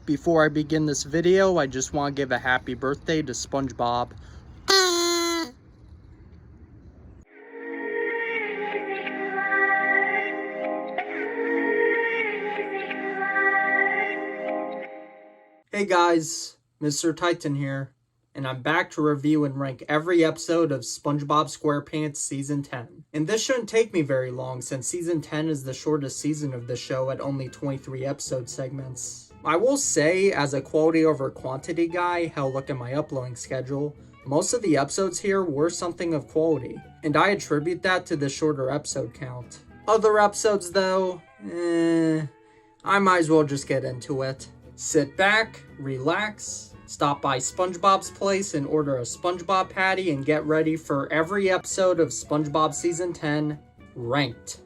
Before I begin this video, I just want to give a happy birthday to SpongeBob. Hey guys, Mr. Titan here, and I'm back to review and rank every episode of SpongeBob SquarePants Season 10. And this shouldn't take me very long since Season 10 is the shortest season of the show at only 23 episode segments. I will say, as a quality over quantity guy, hell, look at my uploading schedule, most of the episodes here were something of quality, and I attribute that to the shorter episode count. Other episodes though, I might as well just get into it. Sit back, relax, stop by SpongeBob's place and order a SpongeBob patty and get ready for every episode of SpongeBob Season 10, ranked.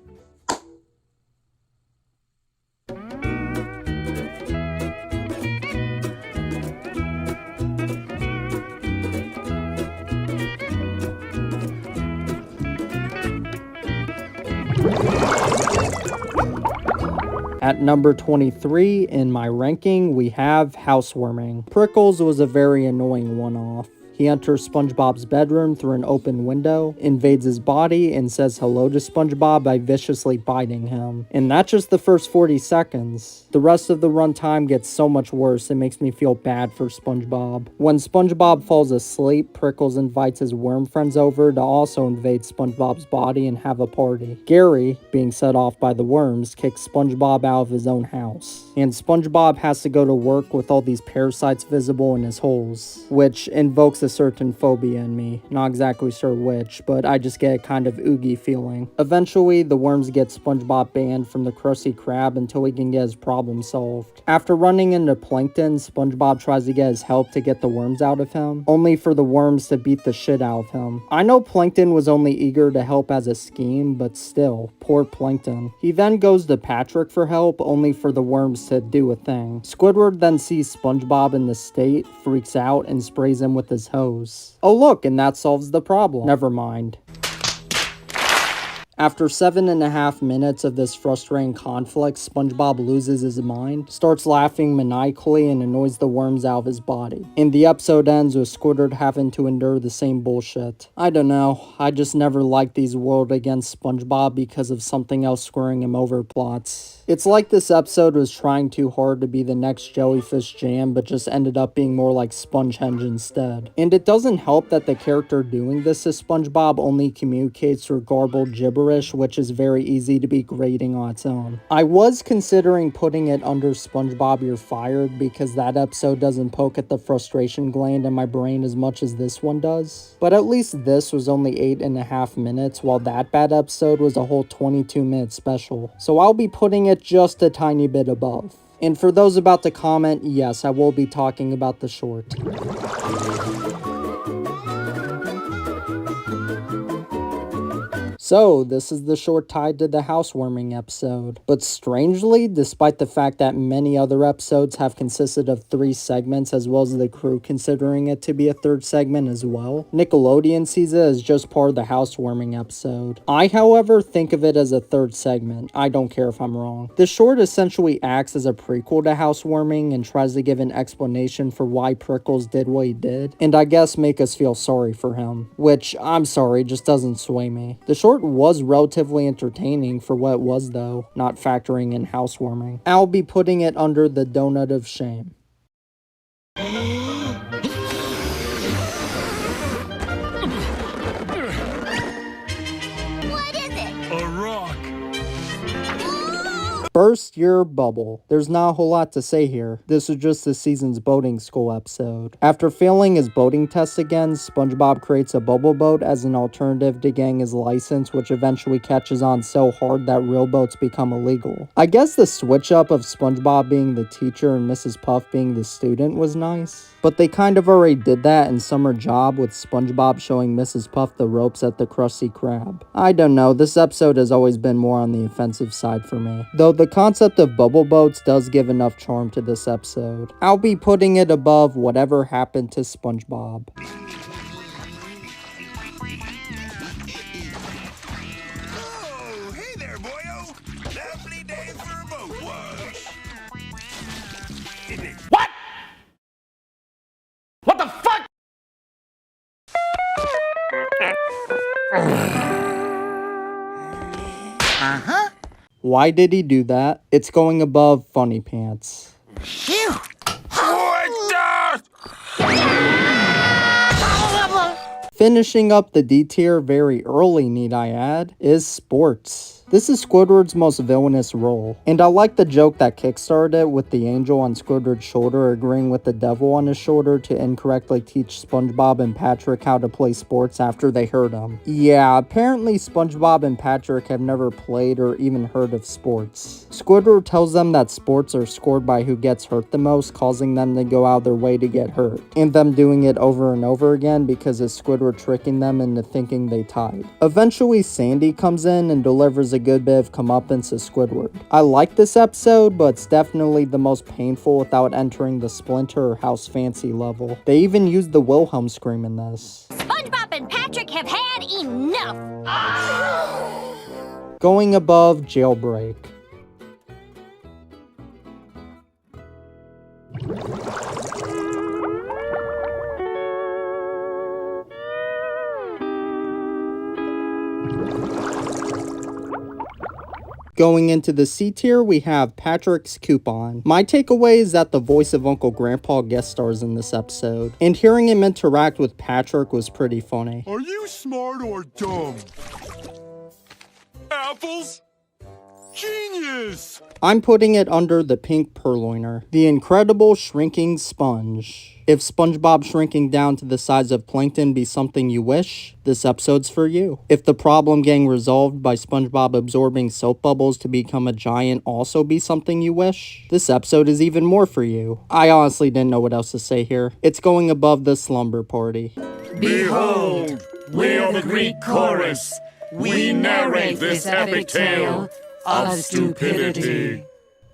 At number 23 in my ranking, we have housewarming. Prickles was a very annoying one-off. He enters SpongeBob's bedroom through an open window, invades his body, and says hello to SpongeBob by viciously biting him. And that's just the first 40 seconds. The rest of the runtime gets so much worse, it makes me feel bad for SpongeBob. When SpongeBob falls asleep, Prickles invites his worm friends over to also invade SpongeBob's body and have a party. Gary, being set off by the worms, kicks SpongeBob out of his own house. And SpongeBob has to go to work with all these parasites visible in his holes, which invokes a certain phobia in me. Not exactly sure which, but I just get a kind of oogie feeling. Eventually, the worms get SpongeBob banned from the Krusty Krab until he can get his problem solved. After running into Plankton, SpongeBob tries to get his help to get the worms out of him, only for the worms to beat the shit out of him. I know Plankton was only eager to help as a scheme, but still, poor Plankton. He then goes to Patrick for help, only for the worms to do a thing. Squidward then sees SpongeBob in this state, freaks out, and sprays him with his hose. Oh look, and that solves the problem. Never mind. After 7.5 minutes of this frustrating conflict, SpongeBob loses his mind, starts laughing maniacally, and annoys the worms out of his body. And the episode ends with Squidward having to endure the same bullshit. I don't know, I just never liked these World Against SpongeBob because of something else screwing him over plots. It's like this episode was trying too hard to be the next Jellyfish Jam, but just ended up being more like Spongehenge instead. And it doesn't help that the character doing this to SpongeBob only communicates through garbled gibberish, which is very easy to be grating on its own. I was considering putting it under SpongeBob You're Fired because that episode doesn't poke at the frustration gland in my brain as much as this one does. But at least this was only 8.5 minutes, while that bad episode was a whole 22-minute special. So I'll be putting it just a tiny bit above. And for those about to comment, yes, I will be talking about the short. So, this is the short tied to the housewarming episode. But strangely, despite the fact that many other episodes have consisted of 3 segments as well as the crew considering it to be a 3rd segment as well, Nickelodeon sees it as just part of the housewarming episode. I, however, think of it as a 3rd segment. I don't care if I'm wrong. The short essentially acts as a prequel to housewarming and tries to give an explanation for why Prickles did what he did, and I guess make us feel sorry for him. Which, I'm sorry, just doesn't sway me. The short was relatively entertaining for what it was though, not factoring in housewarming. I'll be putting it under the donut of shame. What is it? A rock. Burst your bubble. There's not a whole lot to say here. This was just this season's boating school episode. After failing his boating test again, SpongeBob creates a bubble boat as an alternative to getting his license, which eventually catches on so hard that real boats become illegal. I guess the switch up of SpongeBob being the teacher and Mrs. Puff being the student was nice, but they kind of already did that in Summer Job with SpongeBob showing Mrs. Puff the ropes at the Krusty Krab. I don't know, this episode has always been more on the offensive side for me, though the concept of bubble boats does give enough charm to this episode. I'll be putting it above Whatever Happened to SpongeBob. Oh, hey there, boyo. Lovely day for a boat wash. What? What the fuck? Why did he do that? It's going above funny pants. Phew! Finishing up the D tier very early, need I add, is sports. This is Squidward's most villainous role, and I like the joke that kickstarted it with the angel on Squidward's shoulder agreeing with the devil on his shoulder to incorrectly teach SpongeBob and Patrick how to play sports after they hurt him. Yeah, apparently SpongeBob and Patrick have never played or even heard of sports. Squidward tells them that sports are scored by who gets hurt the most, causing them to go out of their way to get hurt, and them doing it over and over again because of Squidward tricking them into thinking they tied. Eventually, Sandy comes in and delivers a good bit of comeuppance to Squidward. I like this episode, but it's definitely the most painful without entering the Splinter or House Fancy level. They even used the Wilhelm scream in this. SpongeBob and Patrick have had enough! Going above Jailbreak. Going into the C tier, we have Patrick's Coupon. My takeaway is that the voice of Uncle Grandpa guest stars in this episode, and hearing him interact with Patrick was pretty funny. Are you smart or dumb? Apples? Genius! I'm putting it under the pink purloiner, the incredible shrinking sponge. If SpongeBob shrinking down to the size of plankton be something you wish, this episode's for you. If the problem getting resolved by SpongeBob absorbing soap bubbles to become a giant also be something you wish, this episode is even more for you. I honestly didn't know what else to say here. It's going above the slumber party. Behold, we're the Greek chorus. We narrate this epic tale of stupidity.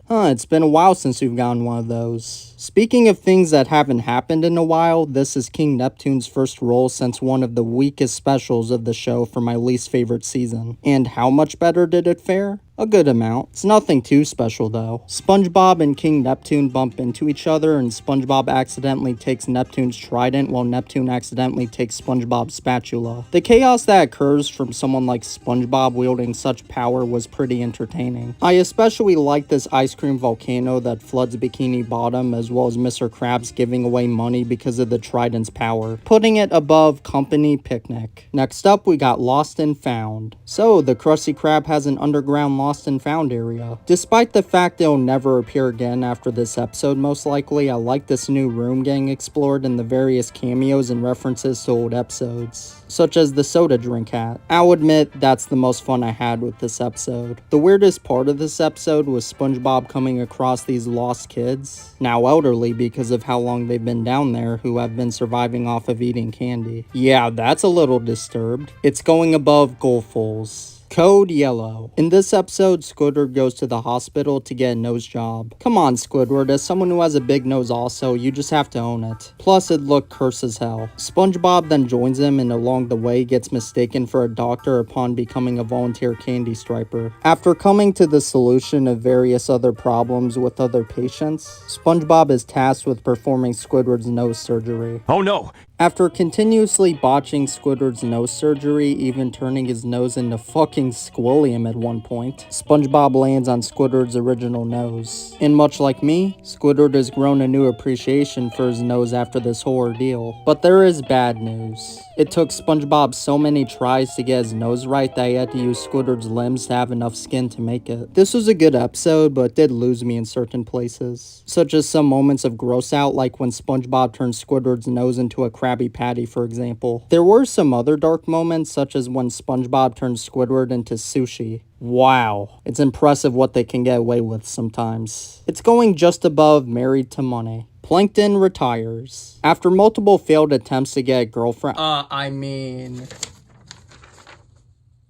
It's been a while since we've gotten one of those. Speaking of things that haven't happened in a while, this is King Neptune's first role since one of the weakest specials of the show for my least favorite season. And how much better did it fare? A good amount. It's nothing too special though. SpongeBob and King Neptune bump into each other and SpongeBob accidentally takes Neptune's trident while Neptune accidentally takes SpongeBob's spatula. The chaos that occurs from someone like SpongeBob wielding such power was pretty entertaining. I especially like this ice cream volcano that floods Bikini Bottom, as well as Mr. Krabs giving away money because of the trident's power, putting it above Company Picnic. Next up, we got Lost and Found. So, the Krusty Krab has an underground Lost and Found area. Despite the fact it'll never appear again after this episode most likely, I like this new room getting explored and the various cameos and references to old episodes, such as the soda drink hat. I'll admit that's the most fun I had with this episode. The weirdest part of this episode was SpongeBob coming across these lost kids, now elderly because of how long they've been down there, who have been surviving off of eating candy. Yeah, that's a little disturbed. It's going above Goalfuls. Code Yellow. In this episode, Squidward goes to the hospital to get a nose job. Come on, Squidward, as someone who has a big nose also, you just have to own it. Plus, it looked cursed as hell. SpongeBob then joins him and along the way gets mistaken for a doctor upon becoming a volunteer candy striper. After coming to the solution of various other problems with other patients, SpongeBob is tasked with performing Squidward's nose surgery. Oh no! After continuously botching Squidward's nose surgery, even turning his nose into fucking Squilliam at one point, SpongeBob lands on Squidward's original nose. And much like me, Squidward has grown a new appreciation for his nose after this whole ordeal. But there is bad news. It took SpongeBob so many tries to get his nose right that he had to use Squidward's limbs to have enough skin to make it. This was a good episode, but did lose me in certain places, such as some moments of gross out, like when SpongeBob turned Squidward's nose into a Krabby Patty, for example. There were some other dark moments, such as when SpongeBob turned Squidward into sushi. Wow, it's impressive what they can get away with sometimes. It's going just above Married to Money. Plankton retires. After multiple failed attempts to get a girlfriend,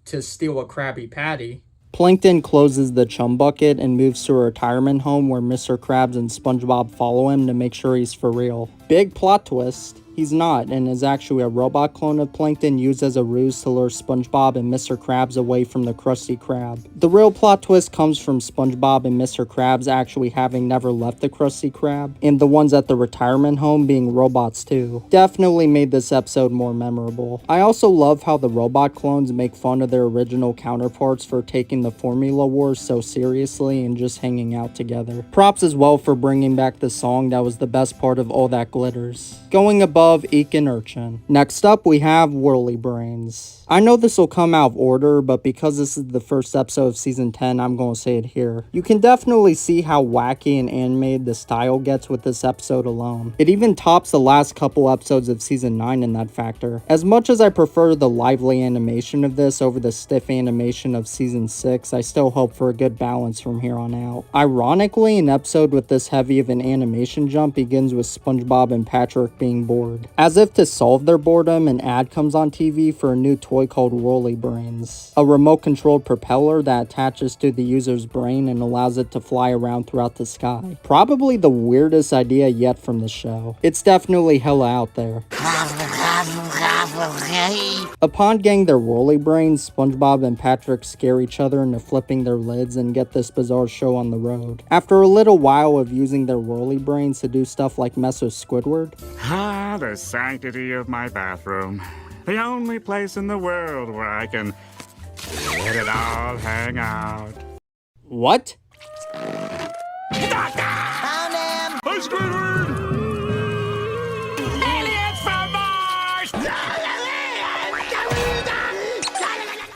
to steal a Krabby Patty, Plankton closes the chum bucket and moves to a retirement home where Mr. Krabs and SpongeBob follow him to make sure he's for real. Big plot twist. He's not, and is actually a robot clone of Plankton used as a ruse to lure SpongeBob and Mr. Krabs away from the Krusty Krab. The real plot twist comes from SpongeBob and Mr. Krabs actually having never left the Krusty Krab, and the ones at the retirement home being robots too. Definitely made this episode more memorable. I also love how the robot clones make fun of their original counterparts for taking the Formula Wars so seriously and just hanging out together. Props as well for bringing back the song that was the best part of All That Glitters. Going above Eek and Urchin. Next up we have Whirly Brains. I know this will come out of order, but because this is the first episode of season 10, I'm going to say it here. You can definitely see how wacky and animated the style gets with this episode alone. It even tops the last couple episodes of season 9 in that factor. As much as I prefer the lively animation of this over the stiff animation of season 6, I still hope for a good balance from here on out. Ironically, an episode with this heavy of an animation jump begins with SpongeBob and Patrick being bored. As if to solve their boredom, an ad comes on TV for a new toy called Whirly Brains, a remote-controlled propeller that attaches to the user's brain and allows it to fly around throughout the sky. Probably the weirdest idea yet from the show. It's definitely hella out there. Upon getting their Whirly Brains, SpongeBob and Patrick scare each other into flipping their lids and get this bizarre show on the road. After a little while of using their Whirly Brains to do stuff like mess with Squidward. Ah, the sanctity of my bathroom. The only place in the world where I can let it all hang out. What? Hi, Squidward! Aliens from Mars!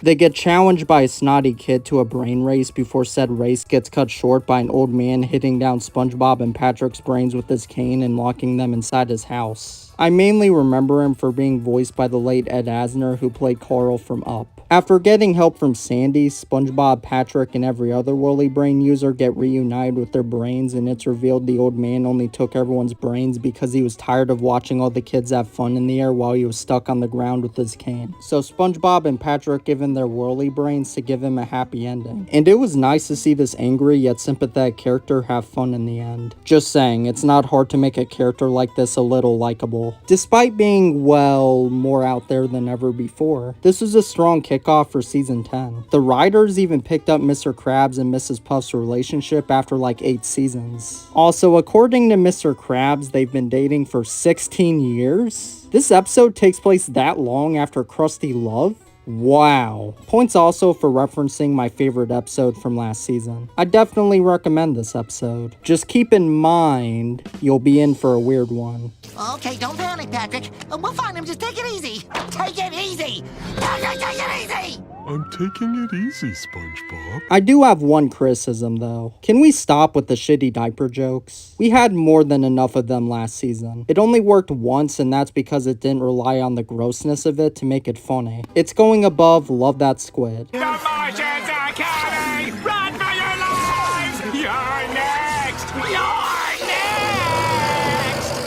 They get challenged by a snotty kid to a brain race before said race gets cut short by an old man hitting down SpongeBob and Patrick's brains with his cane and locking them inside his house. I mainly remember him for being voiced by the late Ed Asner who played Carl from Up. After getting help from Sandy, SpongeBob, Patrick, and every other Whirly Brain user get reunited with their brains, and it's revealed the old man only took everyone's brains because he was tired of watching all the kids have fun in the air while he was stuck on the ground with his cane. So SpongeBob and Patrick give him their Whirly Brains to give him a happy ending. And it was nice to see this angry yet sympathetic character have fun in the end. Just saying, it's not hard to make a character like this a little likable. Despite being, well, more out there than ever before, this was a strong kickoff for season 10. The writers even picked up Mr. Krabs and Mrs. Puff's relationship after like 8 seasons. Also, according to Mr. Krabs, they've been dating for 16 years? This episode takes place that long after Krusty Love? Wow. Points also for referencing my favorite episode from last season. I definitely recommend this episode. Just keep in mind, you'll be in for a weird one. Okay, don't panic, Patrick. We'll find him. Just take it easy. Take it easy. Patrick, take it easy. I'm taking it easy, SpongeBob. I do have one criticism though. Can we stop with the shitty diaper jokes? We had more than enough of them last season. It only worked once, and that's because it didn't rely on the grossness of it to make it funny. It's going above Love That Squid. The Martians are coming! Run for your lives! You're next! You're next!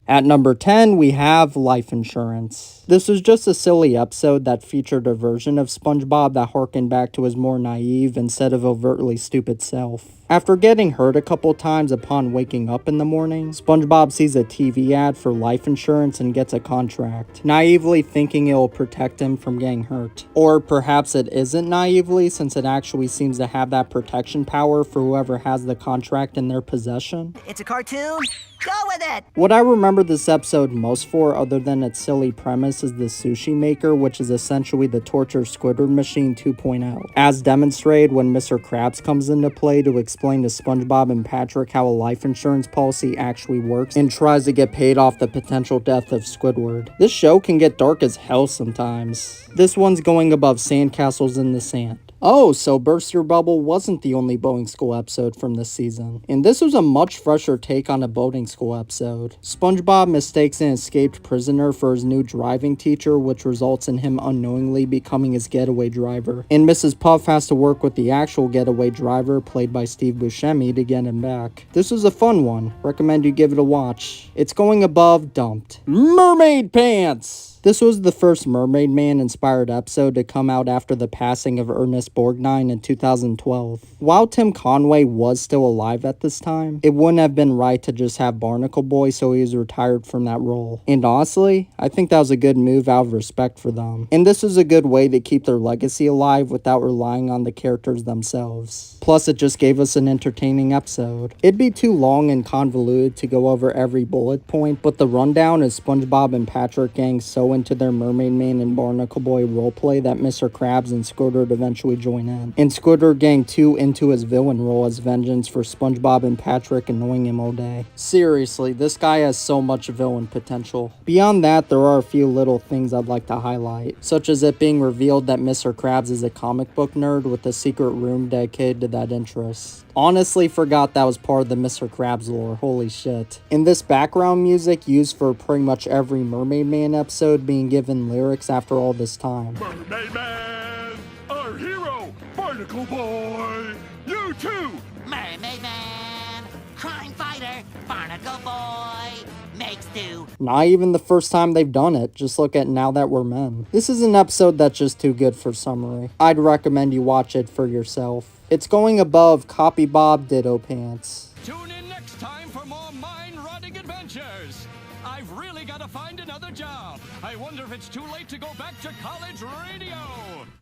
At number 10, we have Life Insurance. This was just a silly episode that featured a version of SpongeBob that harkened back to his more naive instead of overtly stupid self. After getting hurt a couple times upon waking up in the morning, SpongeBob sees a TV ad for life insurance and gets a contract, naively thinking it will protect him from getting hurt. Or perhaps it isn't naively, since it actually seems to have that protection power for whoever has the contract in their possession. It's a cartoon. Go with it. What I remember this episode most for, other than its silly premise, is the sushi maker, which is essentially the torture Squidward machine 2.0, as demonstrated when Mr. Krabs comes into play to explain to SpongeBob and Patrick how a life insurance policy actually works and tries to get paid off the potential death of Squidward. This show can get dark as hell sometimes. This one's going above Sandcastles in the Sand. Oh, so Burst Your Bubble wasn't the only boating school episode from this season. And this was a much fresher take on a boating school episode. SpongeBob mistakes an escaped prisoner for his new driving teacher, which results in him unknowingly becoming his getaway driver. And Mrs. Puff has to work with the actual getaway driver, played by Steve Buscemi, to get him back. This was a fun one. Recommend you give it a watch. It's going above Dumped. Mermaid Pants! This was the first Mermaid Man inspired episode to come out after the passing of Ernest Borgnine in 2012. While Tim Conway was still alive at this time, it wouldn't have been right to just have Barnacle Boy, so he was retired from that role. And honestly, I think that was a good move out of respect for them. And this was a good way to keep their legacy alive without relying on the characters themselves. Plus, it just gave us an entertaining episode. It'd be too long and convoluted to go over every bullet point, but the rundown is SpongeBob and Patrick gang so into their Mermaid Man and Barnacle Boy roleplay that Mr. Krabs and Squidward eventually join in. And Squidward gang too into his villain role as vengeance for SpongeBob and Patrick annoying him all day. Seriously, this guy has so much villain potential. Beyond that, there are a few little things I'd like to highlight, such as it being revealed that Mr. Krabs is a comic book nerd with a secret room dedicated to that interest. Honestly forgot that was part of the Mr. Krabs lore, holy shit. And this background music used for pretty much every Mermaid Man episode being given lyrics after all this time. Mermaid Man, our hero, Barnacle Boy, you too. Mermaid Man, crime fighter, Barnacle Boy, makes do. Not even the first time they've done it, just look at Now That We're Men. This is an episode that's just too good for summary. I'd recommend you watch it for yourself. It's going above Copy Bob Ditto Pants. Tune in next time for more mind-rotting adventures. I've really got to find another job. I wonder if it's too late to go back to college radio.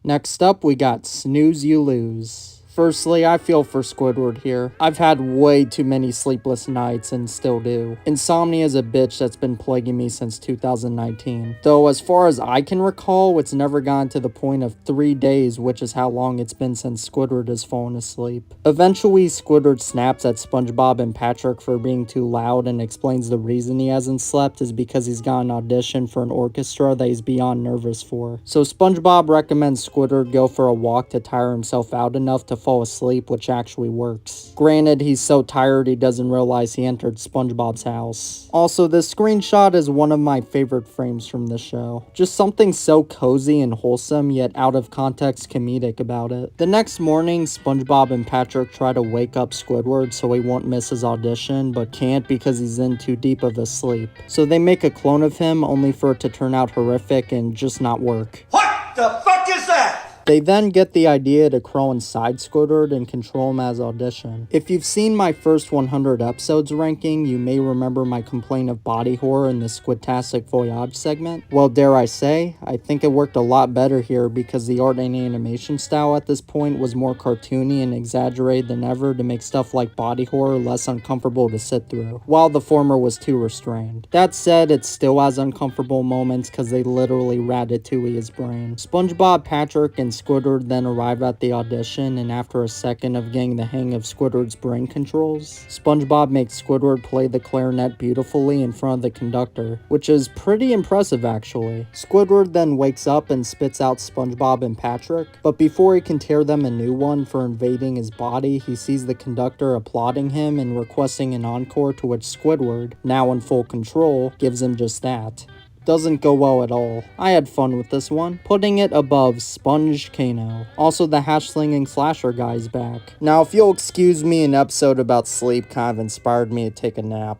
Next up, we got Snooze You Lose. Firstly, I feel for Squidward here. I've had way too many sleepless nights and still do. Insomnia is a bitch that's been plaguing me since 2019. Though as far as I can recall, it's never gotten to the point of 3 days, which is how long it's been since Squidward has fallen asleep. Eventually, Squidward snaps at SpongeBob and Patrick for being too loud and explains the reason he hasn't slept is because he's got an audition for an orchestra that he's beyond nervous for. So SpongeBob recommends Squidward go for a walk to tire himself out enough to fall asleep, which actually works. Granted, he's so tired he doesn't realize he entered SpongeBob's house. Also, this screenshot is one of my favorite frames from this show. Just something so cozy and wholesome, yet out of context comedic about it. The next morning, SpongeBob and Patrick try to wake up Squidward so he won't miss his audition, but can't because he's in too deep of a sleep. So they make a clone of him, only for it to turn out horrific and just not work. What the fuck is that? They then get the idea to crawl inside Squidward and control him as audition. If you've seen my first 100 episodes ranking, you may remember my complaint of body horror in the Squidtastic Voyage segment. Well, dare I say, I think it worked a lot better here because the art and animation style at this point was more cartoony and exaggerated than ever to make stuff like body horror less uncomfortable to sit through, while the former was too restrained. That said, it still has uncomfortable moments because they literally ratatouille his brain. SpongeBob, Patrick, and Squidward then arrive at the audition, and after a second of getting the hang of Squidward's brain controls, SpongeBob makes Squidward play the clarinet beautifully in front of the conductor, which is pretty impressive actually. Squidward then wakes up and spits out SpongeBob and Patrick, but before he can tear them a new one for invading his body, he sees the conductor applauding him and requesting an encore, to which Squidward, now in full control, gives him just that. Doesn't go well at all. I had fun with this one, putting it above Sponge Kano. Also, the hash-slinging slasher guy's back. Now, if you'll excuse me, an episode about sleep kind of inspired me to take a nap.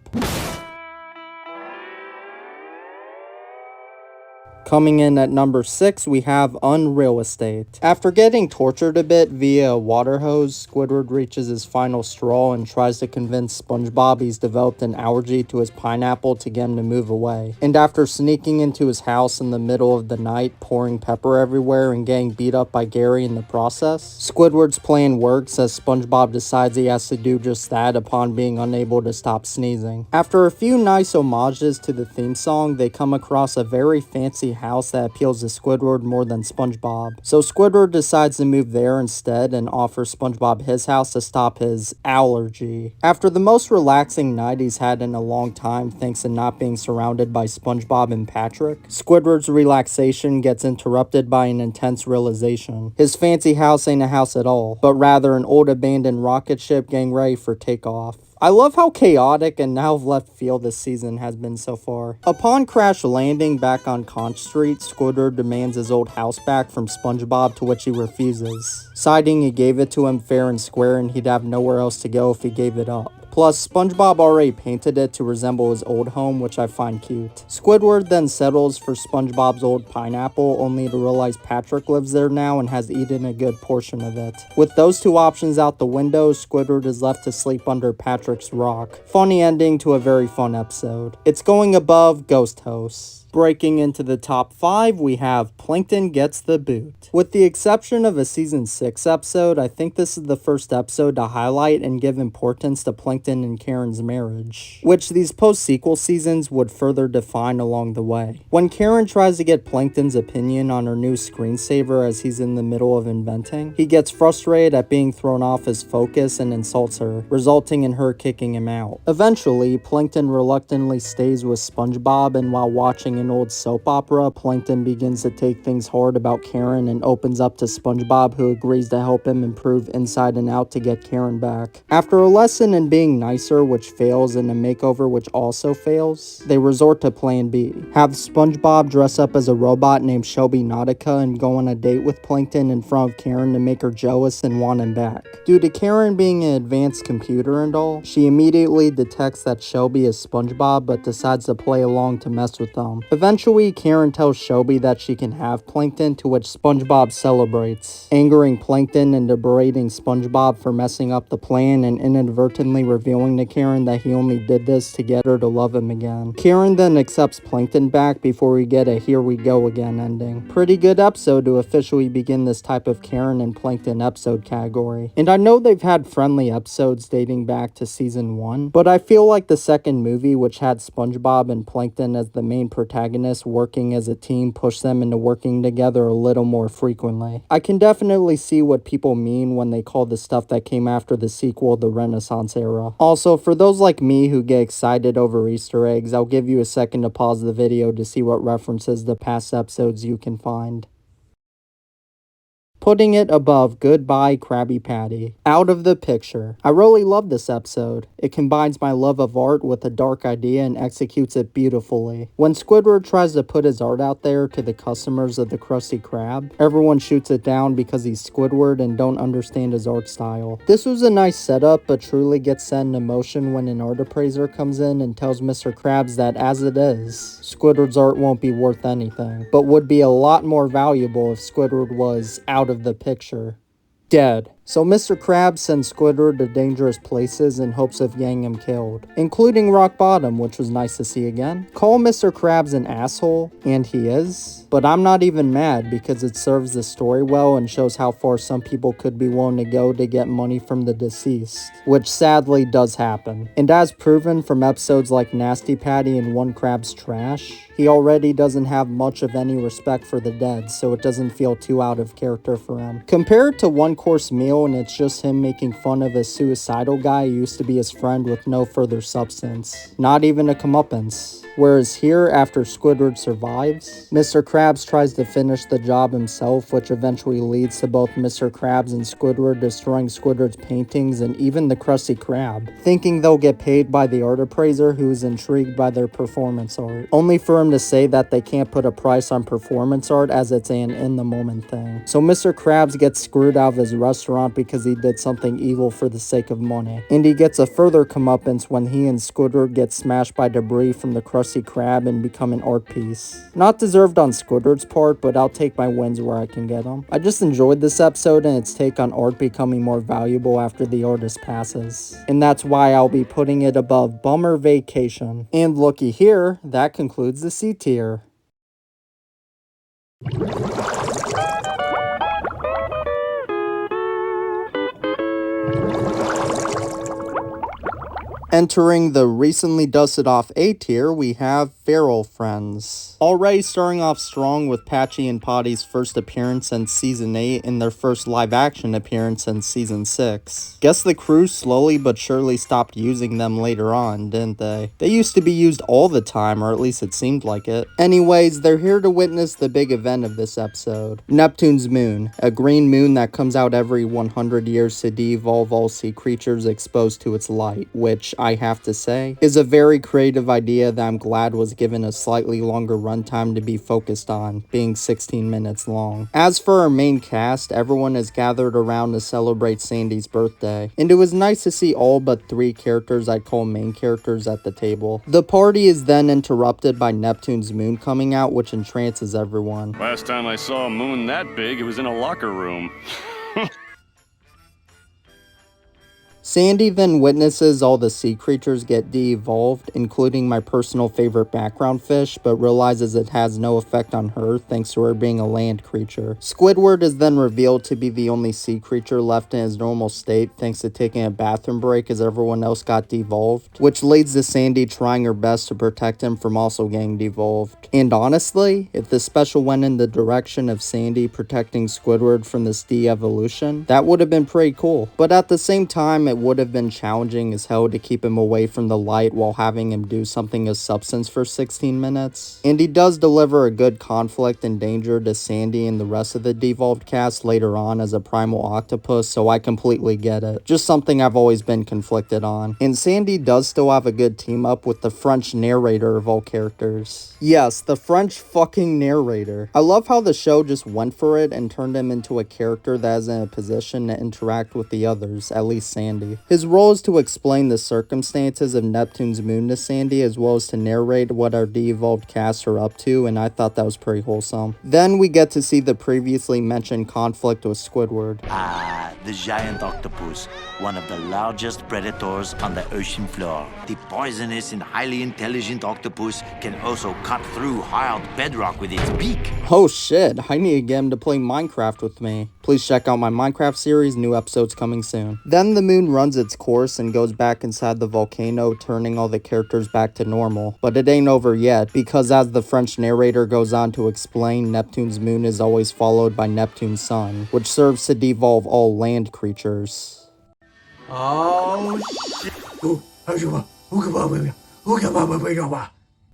Coming in at number 6, we have Unreal Estate. After getting tortured a bit via a water hose, Squidward reaches his final straw and tries to convince SpongeBob he's developed an allergy to his pineapple to get him to move away. And after sneaking into his house in the middle of the night, pouring pepper everywhere and getting beat up by Gary in the process, Squidward's plan works as SpongeBob decides he has to do just that upon being unable to stop sneezing. After a few nice homages to the theme song, they come across a very fancy house that appeals to Squidward more than SpongeBob. So Squidward decides to move there instead and offers SpongeBob his house to stop his allergy. After the most relaxing night he's had in a long time thanks to not being surrounded by SpongeBob and Patrick, Squidward's relaxation gets interrupted by an intense realization. His fancy house ain't a house at all, but rather an old abandoned rocket ship getting ready for takeoff. I love how chaotic and out of left field this season has been so far. Upon crash landing back on Conch Street, Squidward demands his old house back from SpongeBob, to which he refuses, citing he gave it to him fair and square and he'd have nowhere else to go if he gave it up. Plus, SpongeBob already painted it to resemble his old home, which I find cute. Squidward then settles for SpongeBob's old pineapple, only to realize Patrick lives there now and has eaten a good portion of it. With those two options out the window, Squidward is left to sleep under Patrick's rock. Funny ending to a very fun episode. It's going above Ghost Hosts. Breaking into the top 5, we have Plankton Gets the Boot. With the exception of a season 6 episode, I think this is the first episode to highlight and give importance to Plankton and Karen's marriage, which these post-sequel seasons would further define along the way. When Karen tries to get Plankton's opinion on her new screensaver as he's in the middle of inventing, he gets frustrated at being thrown off his focus and insults her, resulting in her kicking him out. Eventually, Plankton reluctantly stays with SpongeBob, and while watching an old soap opera, Plankton begins to take things hard about Karen and opens up to SpongeBob, who agrees to help him improve Inside and Out to get Karen back. After a lesson in being nicer, which fails, and a makeover, which also fails, they resort to plan B. Have SpongeBob dress up as a robot named Shelby Nautica and go on a date with Plankton in front of Karen to make her jealous and want him back. Due to Karen being an advanced computer and all, she immediately detects that Shelby is SpongeBob but decides to play along to mess with them. Eventually, Karen tells Shelby that she can have Plankton, to which SpongeBob celebrates, angering Plankton into berating SpongeBob for messing up the plan and inadvertently revealing to Karen that he only did this to get her to love him again. Karen then accepts Plankton back before we get a here we go again ending. Pretty good episode to officially begin this type of Karen and Plankton episode category. And I know they've had friendly episodes dating back to season 1, but I feel like the second movie, which had SpongeBob and Plankton as the main protagonists working as a team, pushed them into working together a little more frequently. I can definitely see what people mean when they call the stuff that came after the sequel the Renaissance era. Also, for those like me who get excited over Easter eggs, I'll give you a second to pause the video to see what references to past episodes you can find. Putting it above Goodbye Krabby Patty. Out of the picture. I really love this episode. It combines my love of art with a dark idea and executes it beautifully. When Squidward tries to put his art out there to the customers of the Krusty Krab, everyone shoots it down because he's Squidward and don't understand his art style. This was a nice setup, but truly gets set in motion when an art appraiser comes in and tells Mr. Krabs that as it is, Squidward's art won't be worth anything, but would be a lot more valuable if Squidward was out of the picture. Dead. So Mr. Krabs sends Squidward to dangerous places in hopes of getting him killed, including rock bottom, which was nice to see again. Call Mr. Krabs an asshole, and he is, but I'm not even mad because it serves the story well and shows how far some people could be willing to go to get money from the deceased, which sadly does happen. And as proven from episodes like Nasty Patty and One Krab's Trash, he already doesn't have much of any respect for the dead, so it doesn't feel too out of character for him. Compared to One Course Meal, and it's just him making fun of a suicidal guy who used to be his friend with no further substance. Not even a comeuppance. Whereas here, after Squidward survives, Mr. Krabs tries to finish the job himself, which eventually leads to both Mr. Krabs and Squidward destroying Squidward's paintings and even the Krusty Krab, thinking they'll get paid by the art appraiser who is intrigued by their performance art, only for him to say that they can't put a price on performance art as it's an in-the-moment thing. So Mr. Krabs gets screwed out of his restaurant because he did something evil for the sake of money. And he gets a further comeuppance when he and Squidward get smashed by debris from the Krusty Krab and become an art piece. Not deserved on Squidward's part, but I'll take my wins where I can get them. I just enjoyed this episode and its take on art becoming more valuable after the artist passes. And that's why I'll be putting it above Bummer Vacation. And looky here, that concludes the C tier. Entering the recently dusted off A tier, we have Feral Friends. Already starting off strong with Patchy and Potty's first appearance since Season 8 and their first live-action appearance since Season 6. Guess the crew slowly but surely stopped using them later on, didn't they? They used to be used all the time, or at least it seemed like it. Anyways, they're here to witness the big event of this episode. Neptune's moon, a green moon that comes out every 100 years to de-evolve all sea creatures exposed to its light, which I have to say, is a very creative idea that I'm glad was given a slightly longer runtime to be focused on, being 16 minutes long. As for our main cast, everyone is gathered around to celebrate Sandy's birthday, and it was nice to see all but 3 characters I'd call main characters at the table. The party is then interrupted by Neptune's moon coming out, which entrances everyone. Last time I saw a moon that big, it was in a locker room. Sandy then witnesses all the sea creatures get de-evolved, including my personal favorite background fish, but realizes it has no effect on her thanks to her being a land creature. Squidward is then revealed to be the only sea creature left in his normal state thanks to taking a bathroom break as everyone else got devolved, which leads to Sandy trying her best to protect him from also getting devolved. And honestly, if the special went in the direction of Sandy protecting Squidward from this de-evolution, that would have been pretty cool. But at the same time, it would have been challenging as hell to keep him away from the light while having him do something of substance for 16 minutes. And he does deliver a good conflict and danger to Sandy and the rest of the devolved cast later on as a primal octopus, so I completely get it. Just something I've always been conflicted on. And Sandy does still have a good team up with the French narrator of all characters. Yes, the French fucking narrator. I love how the show just went for it and turned him into a character that is in a position to interact with the others, at least Sandy. His role is to explain the circumstances of Neptune's moon to Sandy, as well as to narrate what our de-evolved cast are up to, and I thought that was pretty wholesome. Then we get to see the previously mentioned conflict with Squidward. The giant octopus, one of the largest predators on the ocean floor. The poisonous and highly intelligent octopus can also cut through hard bedrock with its beak. Oh shit, I need to get him to play Minecraft with me. Please check out my Minecraft series, new episodes coming soon. Then the moon runs its course and goes back inside the volcano, turning all the characters back to normal. But it ain't over yet, because as the French narrator goes on to explain, Neptune's moon is always followed by Neptune's sun, which serves to devolve all land creatures. Oh, shit.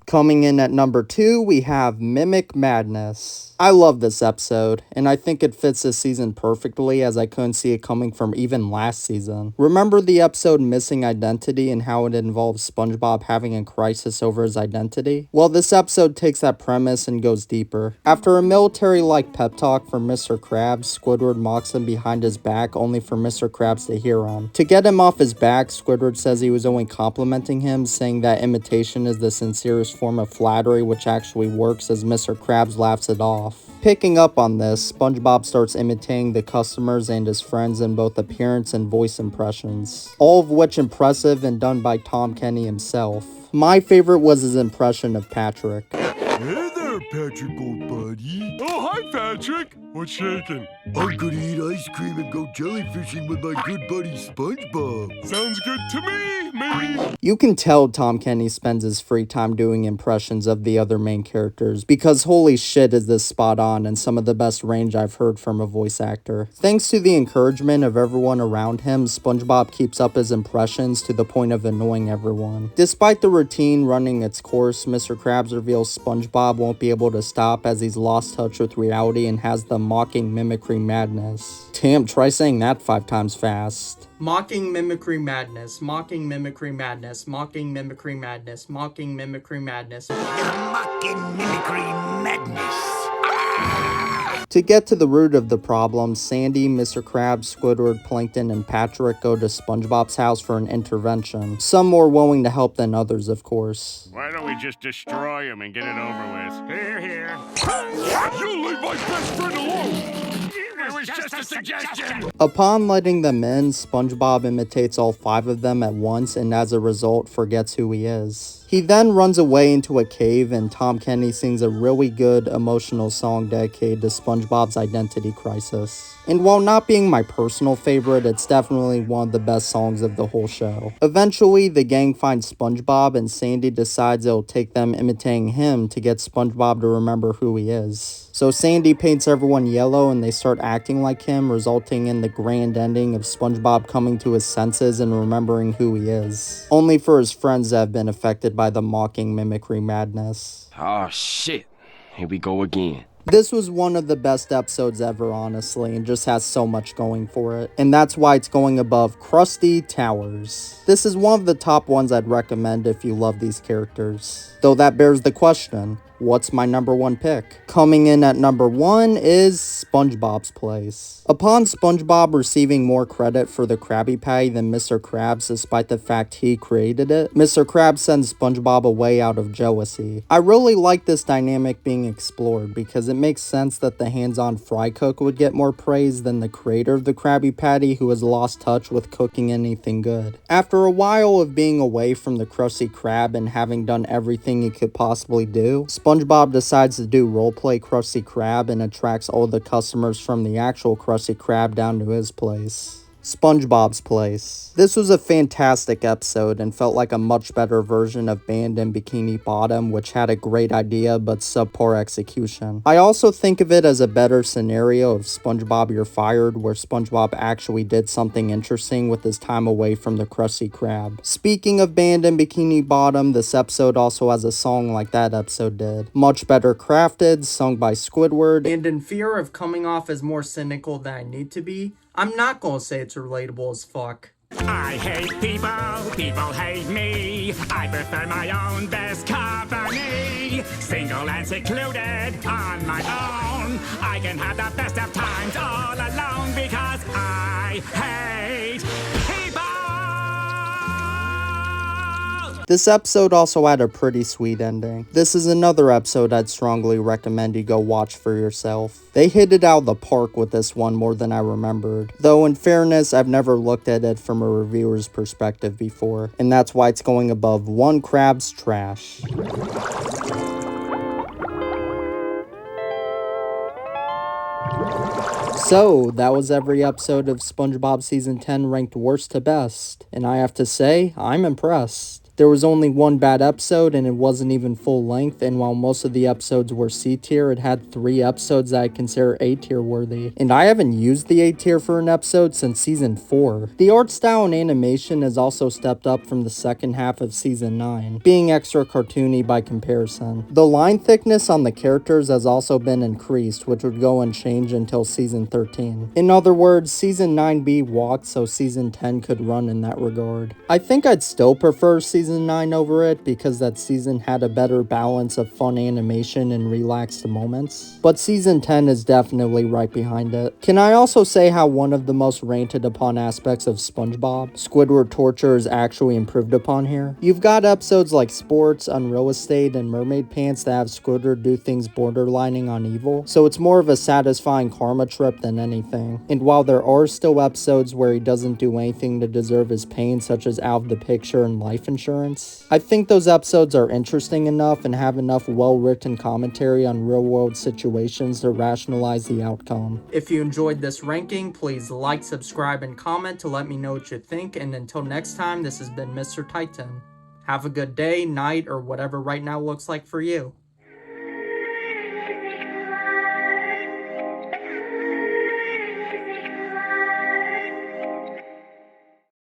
Coming in at number 2, we have Mimic Madness. I love this episode, and I think it fits this season perfectly as I couldn't see it coming from even last season. Remember the episode Missing Identity and how it involves SpongeBob having a crisis over his identity? Well, this episode takes that premise and goes deeper. After a military-like pep talk from Mr. Krabs, Squidward mocks him behind his back only for Mr. Krabs to hear him. To get him off his back, Squidward says he was only complimenting him, saying that imitation is the sincerest form of flattery, which actually works, as Mr. Krabs laughs it off. Picking up on this, SpongeBob starts imitating the customers and his friends in both appearance and voice impressions, all of which impressive and done by Tom Kenny himself. My favorite was his impression of Patrick. Hey there, Patrick, old buddy. Oh, hi, Patrick. What's shaking? I'm gonna eat ice cream and go jellyfishing with my good buddy SpongeBob. Sounds good to me. You can tell Tom Kenny spends his free time doing impressions of the other main characters, because holy shit is this spot on and some of the best range I've heard from a voice actor. Thanks to the encouragement of everyone around him, SpongeBob keeps up his impressions to the point of annoying everyone. Despite the routine running its course, Mr. Krabs reveals SpongeBob won't be able to stop as he's lost touch with reality and has the mocking mimicry madness. Damn, try saying that 5 times fast. Mocking mimicry madness, mocking mimicry madness, mocking mimicry madness, mocking mimicry madness. Mocking mimicry madness. To get to the root of the problem, Sandy, Mr. Krabs, Squidward, Plankton, and Patrick go to SpongeBob's house for an intervention. Some more willing to help than others, of course. Why don't we just destroy him and get it over with? Here, here. You leave my best friend alone. It was just a suggestion. Upon letting them in, SpongeBob imitates all 5 of them at once and as a result forgets who he is. He then runs away into a cave and Tom Kenny sings a really good emotional song dedicated to SpongeBob's identity crisis. And while not being my personal favorite, it's definitely one of the best songs of the whole show. Eventually, the gang finds SpongeBob and Sandy decides it'll take them imitating him to get SpongeBob to remember who he is. So Sandy paints everyone yellow and they start acting like him, resulting in the grand ending of SpongeBob coming to his senses and remembering who he is. Only for his friends that have been affected by the mocking mimicry madness. Oh shit, here we go again. This was one of the best episodes ever, honestly, and just has so much going for it. And that's why it's going above Krusty Towers. This is one of the top ones I'd recommend if you love these characters. Though that bears the question, what's my number one pick? Coming in at number 1 is SpongeBob's Place. Upon SpongeBob receiving more credit for the Krabby Patty than Mr. Krabs despite the fact he created it, Mr. Krabs sends SpongeBob away out of jealousy. I really like this dynamic being explored because it makes sense that the hands-on fry cook would get more praise than the creator of the Krabby Patty who has lost touch with cooking anything good. After a while of being away from the Krusty Krab and having done everything he could possibly do, SpongeBob decides to do roleplay Krusty Krab and attracts all the customers from the actual Krusty Krab down to his place. SpongeBob's Place. This was a fantastic episode and felt like a much better version of Band in Bikini Bottom, which had a great idea but subpar execution. I also think of it as a better scenario of SpongeBob You're Fired, where SpongeBob actually did something interesting with his time away from the Krusty Krab. Speaking of Band in Bikini Bottom, this episode also has a song like that episode did. Much better crafted, sung by Squidward. And in fear of coming off as more cynical than I need to be, I'm not gonna say it's relatable as fuck. I hate people, people hate me. I prefer my own best company. Single and secluded on my own. I can have the best of times all alone because I hate people. This episode also had a pretty sweet ending. This is another episode I'd strongly recommend you go watch for yourself. They hit it out of the park with this one more than I remembered. Though in fairness, I've never looked at it from a reviewer's perspective before, and that's why it's going above One Crab's Trash. So, that was every episode of SpongeBob Season 10 ranked worst to best, and I have to say, I'm impressed. There was only one bad episode and it wasn't even full length, and while most of the episodes were C tier, it had 3 episodes that I consider A tier worthy. And I haven't used the A tier for an episode since season 4. The art style and animation has also stepped up from the second half of season 9, being extra cartoony by comparison. The line thickness on the characters has also been increased, which would go unchanged until season 13. In other words, season 9B walked so season 10 could run in that regard. I think I'd still prefer season 9 over it because that season had a better balance of fun animation and relaxed moments, but season 10 is definitely right behind it. Can I also say how one of the most ranted upon aspects of SpongeBob, Squidward torture, is actually improved upon here? You've got episodes like Sports, Unreal Estate, and Mermaid Pants that have Squidward do things borderlining on evil, so it's more of a satisfying karma trip than anything. And while there are still episodes where he doesn't do anything to deserve his pain, such as Out of the Picture and Life Insurance, I think those episodes are interesting enough and have enough well-written commentary on real-world situations to rationalize the outcome. If you enjoyed this ranking, please like, subscribe, and comment to let me know what you think, and until next time, this has been Mr. Titan. Have a good day, night, or whatever right now looks like for you.